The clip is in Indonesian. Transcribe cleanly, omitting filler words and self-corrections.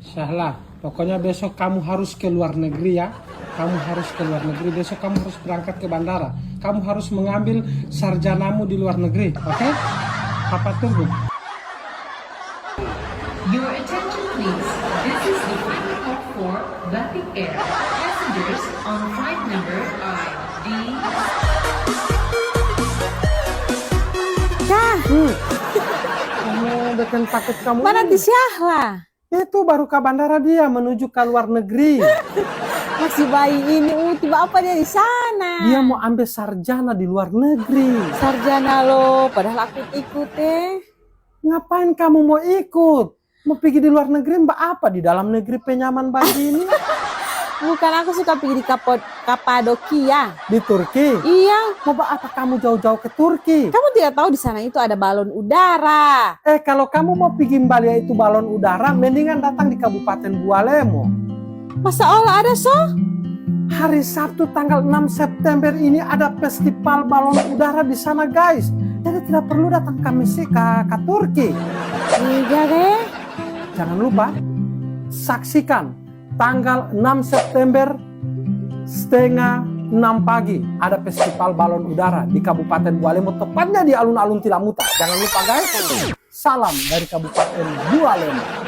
Syahla, pokoknya besok kamu harus ke luar negeri ya. Kamu harus ke luar negeri. Besok kamu harus berangkat ke bandara. Kamu harus mengambil sarjanamu di luar negeri, oke? Papa tunggu. Your attention please. This is the final call for Batik Air. Passengers on flight number ID. Cah, Kamu bikin takut kamu. mana ini. di Syahla? Itu baru ke bandara dia menuju ke luar negeri. Masih bayi ini, tiba apa dia di sana? Dia mau ambil sarjana di luar negeri. Sarjana lo, padahal aku ikut Ngapain kamu mau ikut? Mau pergi di luar negeri mbak apa? Di dalam negeri penyaman bagi ini? Bukan, aku suka pergi di Kapadokia. Di Turki? Iya, Mau apa kamu jauh-jauh ke Turki? kamu tidak tahu di sana itu ada balon udara. Kalau kamu mau pergi Mbalia itu balon udara, mendingan datang di Kabupaten Bualemo. Masa Allah ada so? Hari Sabtu tanggal 6 September ini ada festival balon udara di sana guys. Jadi tidak perlu datang ke Turki. Iya deh. Jangan lupa saksikan tanggal 6 September setengah 6 pagi ada festival balon udara di Kabupaten Bualemo, tepatnya di alun-alun Tilamuta. Jangan lupa guys. Salam dari Kabupaten Bualemo.